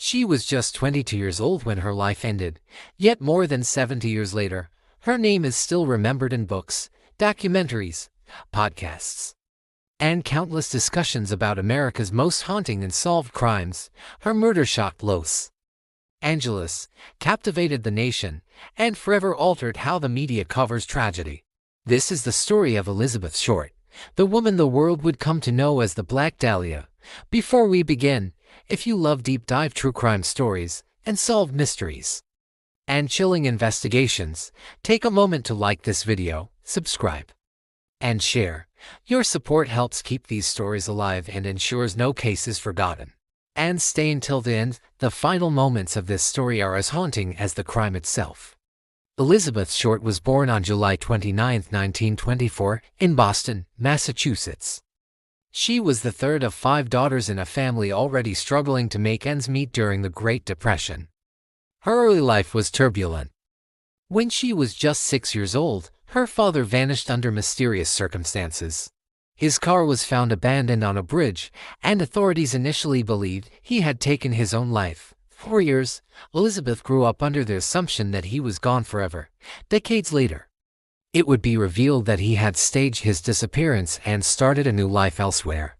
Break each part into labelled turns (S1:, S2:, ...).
S1: She was just 22 years old when her life ended, yet more than 70 years later, her name is still remembered in books, documentaries, podcasts, and countless discussions about America's most haunting unsolved crimes. Her murder shocked Los Angeles, captivated the nation, and forever altered how the media covers tragedy. This is the story of Elizabeth Short, the woman the world would come to know as the Black Dahlia. Before we begin, if you love deep dive true crime stories, unsolved mysteries, and chilling investigations, take a moment to like this video, subscribe, and share. Your support helps keep these stories alive and ensures no case is forgotten. And stay until the end. The final moments of this story are as haunting as the crime itself. Elizabeth Short was born on July 29, 1924, in Boston, Massachusetts. She was the third of 5 daughters in a family already struggling to make ends meet during the Great Depression. Her early life was turbulent. When she was just 6 years old, her father vanished under mysterious circumstances. His car was found abandoned on a bridge, and authorities initially believed he had taken his own life. For years, Elizabeth grew up under the assumption that he was gone forever. Decades later, it would be revealed that he had staged his disappearance and started a new life elsewhere,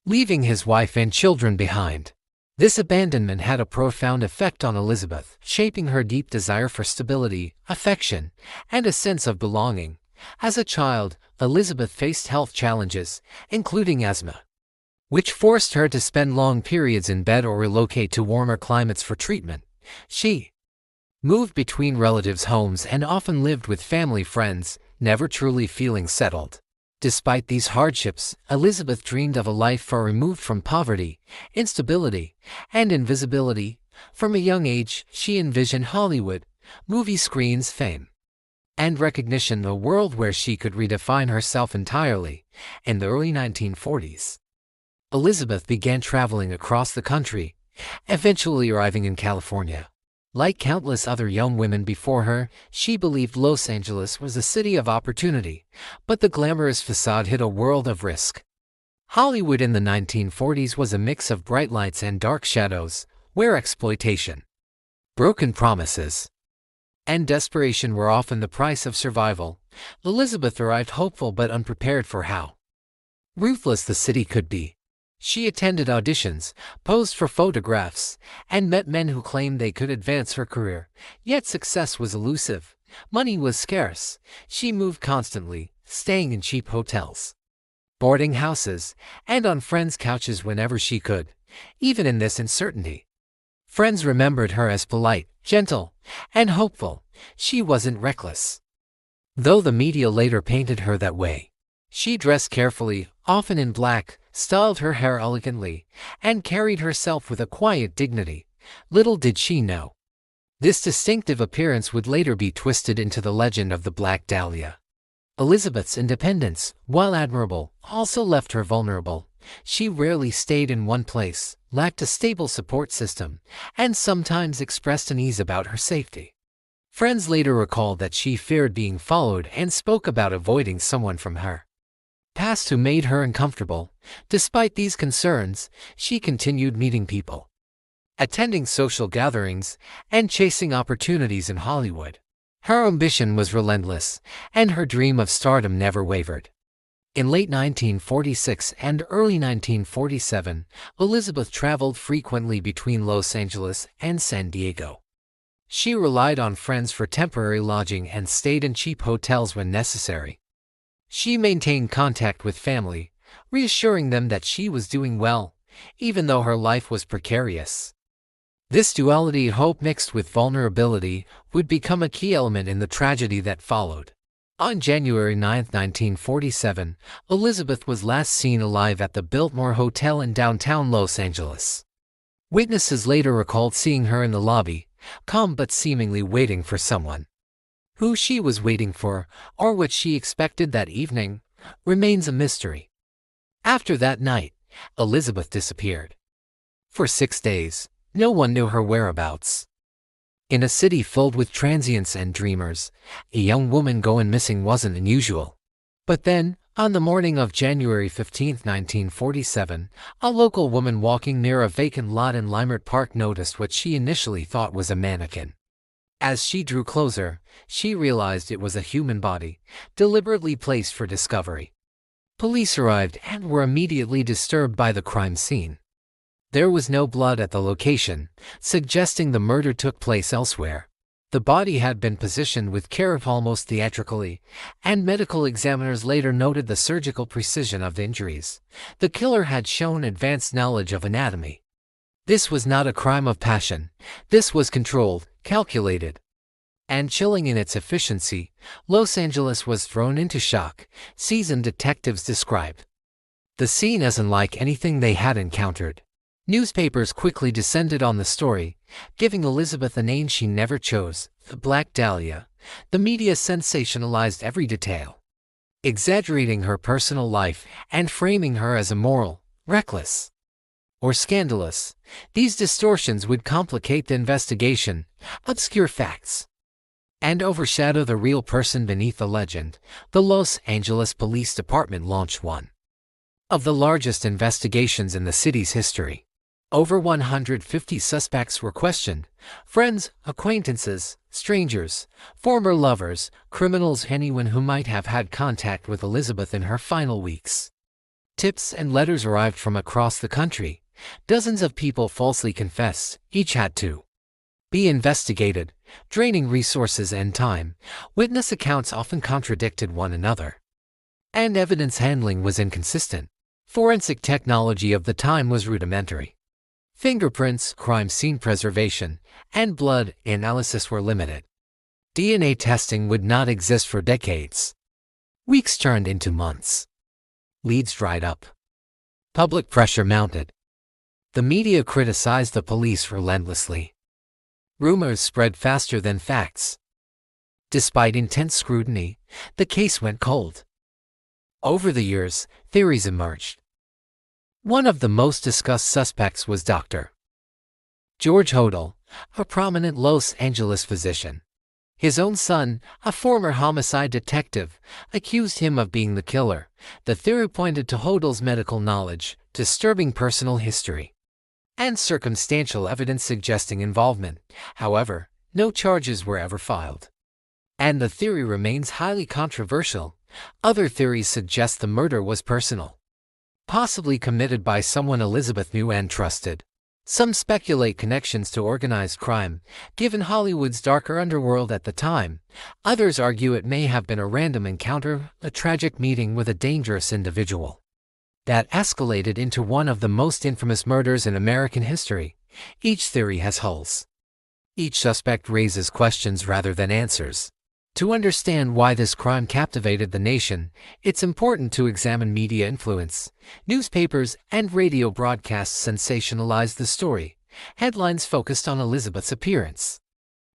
S1: leaving his wife and children behind. This abandonment had a profound effect on Elizabeth, shaping her deep desire for stability, affection, and a sense of belonging. As a child, Elizabeth faced health challenges, including asthma, which forced her to spend long periods in bed or relocate to warmer climates for treatment. She moved between relatives' homes and often lived with family friends, never truly feeling settled. Despite these hardships, Elizabeth dreamed of a life far removed from poverty, instability, and invisibility. From a young age, she envisioned Hollywood, movie screens, fame, and recognition, a world where she could redefine herself entirely. In the early 1940s, Elizabeth began traveling across the country, eventually arriving in California. Like countless other young women before her, she believed Los Angeles was a city of opportunity, but the glamorous facade hid a world of risk. Hollywood in the 1940s was a mix of bright lights and dark shadows, where exploitation, broken promises, and desperation were often the price of survival. Elizabeth arrived hopeful but unprepared for how ruthless the city could be. She attended auditions, posed for photographs, and met men who claimed they could advance her career. Yet success was elusive. Money was scarce. She moved constantly, staying in cheap hotels, boarding houses, and on friends' couches whenever she could. Even in this uncertainty, friends remembered her as polite, gentle, and hopeful. She wasn't reckless, though the media later painted her that way. She dressed carefully, often in black, styled her hair elegantly, and carried herself with a quiet dignity. Little did she know, this distinctive appearance would later be twisted into the legend of the Black Dahlia. Elizabeth's independence, while admirable, also left her vulnerable. She rarely stayed in one place, lacked a stable support system, and sometimes expressed unease about her safety. Friends later recalled that she feared being followed and spoke about avoiding someone from her past who made her uncomfortable. Despite these concerns, she continued meeting people, attending social gatherings, and chasing opportunities in Hollywood. Her ambition was relentless, and her dream of stardom never wavered. In late 1946 and early 1947, Elizabeth traveled frequently between Los Angeles and San Diego. She relied on friends for temporary lodging and stayed in cheap hotels when necessary. She maintained contact with family, reassuring them that she was doing well, even though her life was precarious. This duality, hope mixed with vulnerability, would become a key element in the tragedy that followed. On January 9, 1947, Elizabeth was last seen alive at the Biltmore Hotel in downtown Los Angeles. Witnesses later recalled seeing her in the lobby, calm but seemingly waiting for someone. Who she was waiting for, or what she expected that evening, remains a mystery. After that night, Elizabeth disappeared. For 6 days, no one knew her whereabouts. In a city filled with transients and dreamers, a young woman going missing wasn't unusual. But then, On the morning of January 15, 1947, a local woman walking near a vacant lot in Limerick Park noticed what she initially thought was a mannequin. As she drew closer, she realized it was a human body, deliberately placed for discovery. Police arrived and were immediately disturbed by the crime scene. There was no blood at the location, suggesting the murder took place elsewhere. The body had been positioned with care almost theatrically, and medical examiners later noted the surgical precision of the injuries. The killer had shown advanced knowledge of anatomy. This was not a crime of passion. This was controlled, calculated, and chilling in its efficiency. Los Angeles was thrown into shock, seasoned detectives described the scene as unlike anything they had encountered. Newspapers quickly descended on the story, giving Elizabeth a name she never chose, the Black Dahlia. The media sensationalized every detail, exaggerating her personal life and framing her as immoral, reckless, or scandalous. These distortions would complicate the investigation, obscure facts, and overshadow the real person beneath the legend. The Los Angeles Police Department launched one of the largest investigations in the city's history. Over 150 suspects were questioned: friends, acquaintances, strangers, former lovers, criminals, anyone who might have had contact with Elizabeth in her final weeks. Tips and letters arrived from across the country. Dozens of people falsely confessed. Each had to be investigated, draining resources and time. Witness accounts often contradicted one another, and evidence handling was inconsistent. Forensic technology of the time was rudimentary. Fingerprints, crime scene preservation, and blood analysis were limited. DNA testing would not exist for decades. Weeks turned into months. Leads dried up. Public pressure mounted. The media criticized the police relentlessly. Rumors spread faster than facts. Despite intense scrutiny, the case went cold. Over the years, theories emerged. One of the most discussed suspects was Dr. George Hodel, a prominent Los Angeles physician. His own son, a former homicide detective, accused him of being the killer. The theory pointed to Hodel's medical knowledge, disturbing personal history, and circumstantial evidence suggesting involvement. However, no charges were ever filed, and the theory remains highly controversial. Other theories suggest the murder was personal, possibly committed by someone Elizabeth knew and trusted. Some speculate connections to organized crime, given Hollywood's darker underworld at the time. Others argue it may have been a random encounter, a tragic meeting with a dangerous individual that escalated into one of the most infamous murders in American history. Each theory has holes. Each suspect raises questions rather than answers. To understand why this crime captivated the nation, it's important to examine media influence. Newspapers and radio broadcasts sensationalized the story. Headlines focused on Elizabeth's appearance,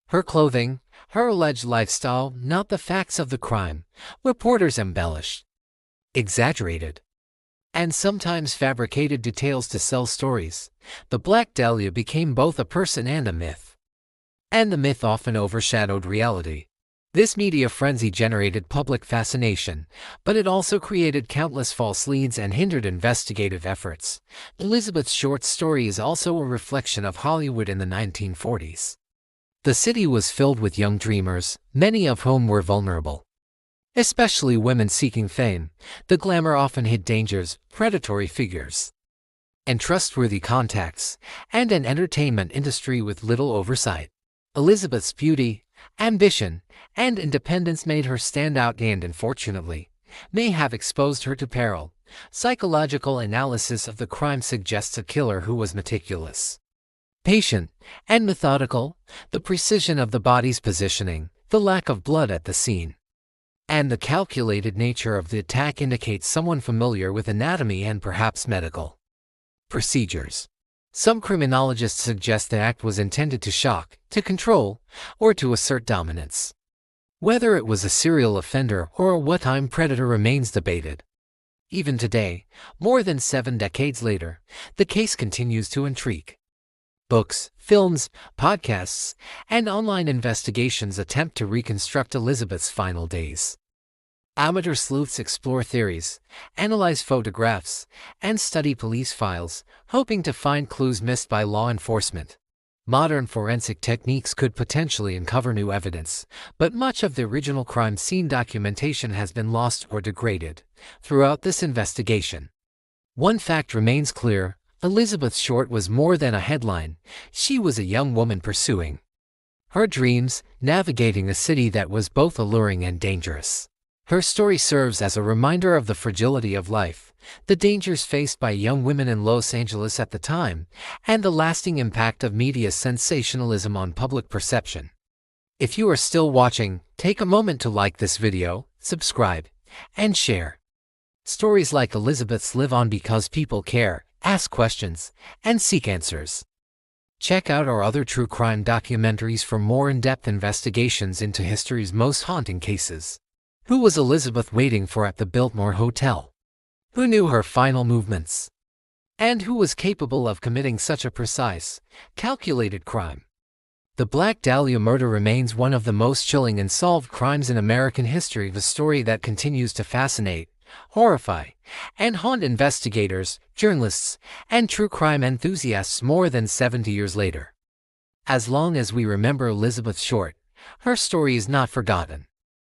S1: her clothing, her alleged lifestyle, not the facts of the crime. Reporters embellished, exaggerated, and sometimes fabricated details to sell stories. The Black Dahlia became both a person and a myth, and the myth often overshadowed reality. This media frenzy generated public fascination, but it also created countless false leads and hindered investigative efforts. Elizabeth's short story is also a reflection of Hollywood in the 1940s. The city was filled with young dreamers, many of whom were vulnerable, especially women seeking fame. The glamour often hid dangers, predatory figures, and trustworthy contacts, and an entertainment industry with little oversight. Elizabeth's beauty, ambition, and independence made her stand out and, unfortunately, may have exposed her to peril. Psychological analysis of the crime suggests a killer who was meticulous, patient, and methodical. The precision of the body's positioning, the lack of blood at the scene, and the calculated nature of the attack indicates someone familiar with anatomy and perhaps medical procedures. Some criminologists suggest the act was intended to shock, to control, or to assert dominance. Whether it was a serial offender or a wartime predator remains debated. Even today, more than 7 decades later, the case continues to intrigue. Books, films, podcasts, and online investigations attempt to reconstruct Elizabeth's final days. Amateur sleuths explore theories, analyze photographs, and study police files, hoping to find clues missed by law enforcement. Modern forensic techniques could potentially uncover new evidence, but much of the original crime scene documentation has been lost or degraded throughout this investigation. One fact remains clear: Elizabeth Short was more than a headline. She was a young woman pursuing her dreams, navigating a city that was both alluring and dangerous. Her story serves as a reminder of the fragility of life, the dangers faced by young women in Los Angeles at the time, and the lasting impact of media sensationalism on public perception. If you are still watching, take a moment to like this video, subscribe, and share. Stories like Elizabeth's live on because people care, ask questions, and seek answers. Check out our other true crime documentaries for more in-depth investigations into history's most haunting cases. Who was Elizabeth waiting for at the Biltmore Hotel? Who knew her final movements? And who was capable of committing such a precise, calculated crime? The Black Dahlia murder remains one of the most chilling unsolved crimes in American history, a story that continues to fascinate, horrify, and haunt investigators, journalists, and true crime enthusiasts more than 70 years later. As long as we remember Elizabeth Short, her story is not forgotten.